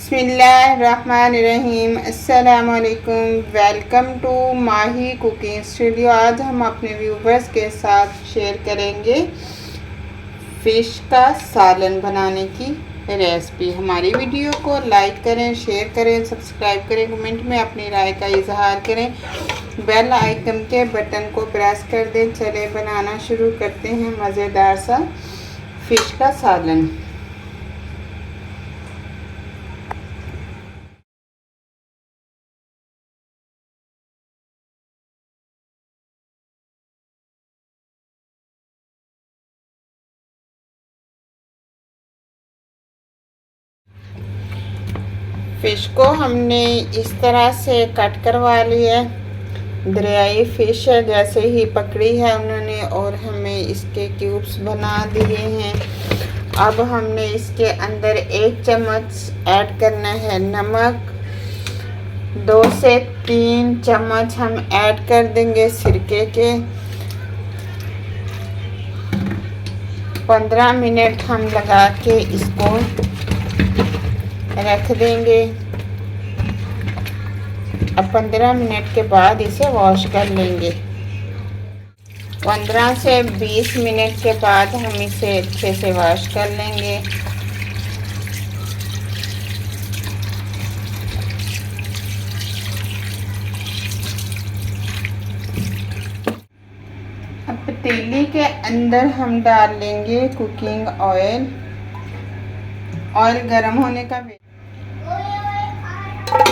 बिस्मिल्लाहिर्रहमानिर्रहीम। अस्सलामुअलैकुम। Welcome to Mahi cooking studio. आज हम अपने व्यूवर्स के साथ शेयर करेंगे फ़िश का सालन बनाने की रेसिपी। हमारी वीडियो को लाइक करें, शेयर करें, सब्सक्राइब करें, कमेंट में अपनी राय का इजहार करें, बेल आइकन के बटन को प्रेस कर दें। चले बनाना शुरू करते हैं मज़ेदार सा फ़िश का सालन। फ़िश को हमने इस तरह से कट करवा लिया है। दरियाई फ़िश है, जैसे ही पकड़ी है उन्होंने, और हमें इसके क्यूब्स बना दिए हैं। अब हमने इसके अंदर 1 चम्मच ऐड करना है नमक। 2 से 3 चम्मच हम ऐड कर देंगे सिरके के। 15 मिनट हम लगा के इसको रख देंगे। अब 15 मिनट के बाद इसे वॉश कर लेंगे। 15 से 20 मिनट के बाद हम इसे अच्छे से वॉश कर लेंगे। अब पतीली के अंदर हम डाल लेंगे कुकिंग ऑयल। ऑयल गर्म होने का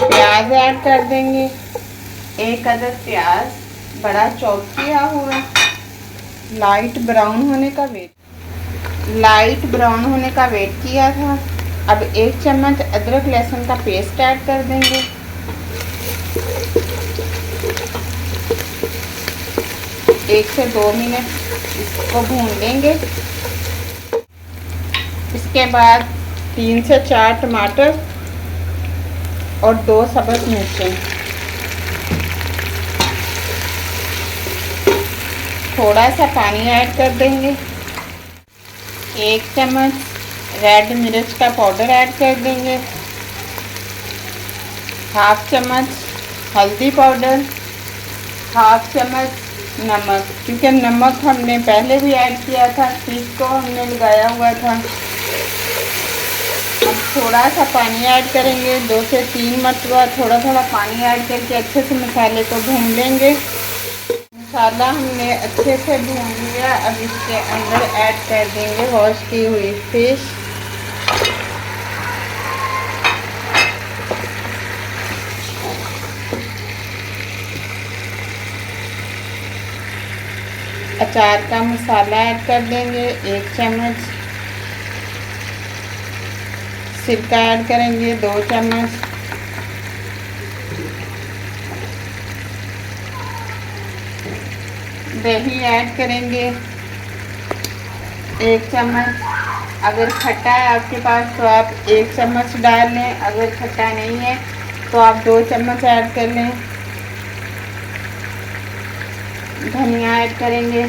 प्याज ऐड कर देंगे। 1 अदद प्याज बड़ा चॉप किया हुआ। लाइट ब्राउन होने का वेट किया था। अब 1 चम्मच अदरक लहसुन का पेस्ट ऐड कर देंगे। एक से 2 मिनट इसको भून लेंगे। इसके बाद 3 से 4 टमाटर और 2 सब्ज़ मिर्चें, थोड़ा सा पानी ऐड कर देंगे। 1 चम्मच रेड मिर्च का पाउडर ऐड कर देंगे। 1/2 चम्मच हल्दी पाउडर, 1/2 चम्मच नमक, क्योंकि नमक हमने पहले भी ऐड किया था, फ़िश को हमने लगाया हुआ था। अब थोड़ा सा पानी ऐड करेंगे। 2 से 3 मरतबा थोड़ा थोड़ा पानी ऐड करके अच्छे से मसाले को भून लेंगे। मसाला हमने अच्छे से भून लिया। अब इसके अंदर ऐड कर देंगे वॉश की हुई फ़िश। अचार का मसाला ऐड कर देंगे। 1 चम्मच सिरका ऐड करेंगे। 2 चम्मच दही ऐड करेंगे। 1 चम्मच। अगर खट्टा है आपके पास तो आप 1 चम्मच डाल लें, अगर खट्टा नहीं है तो आप 2 चम्मच ऐड कर लें। धनिया ऐड करेंगे।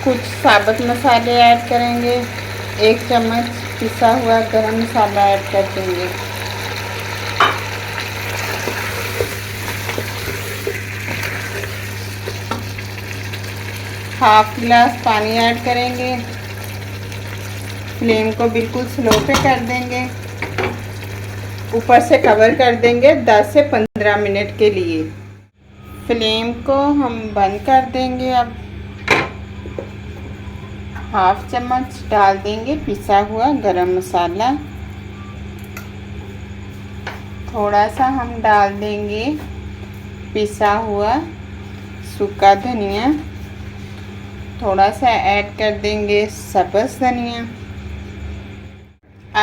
कुछ साबुत मसाले ऐड करेंगे। 1 चम्मच पिसा हुआ गरम मसाला ऐड कर देंगे। हाफ गिलास पानी ऐड करेंगे। फ्लेम को बिल्कुल स्लो पे कर देंगे। ऊपर से कवर कर देंगे 10 से 15 मिनट के लिए। फ्लेम को हम बंद कर देंगे। अब 1/2 चम्मच डाल देंगे पिसा हुआ गरम मसाला। थोड़ा सा हम डाल देंगे पिसा हुआ सूखा धनिया। थोड़ा सा ऐड कर देंगे सब्ज़ धनिया।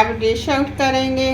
अब डिश आउट करेंगे।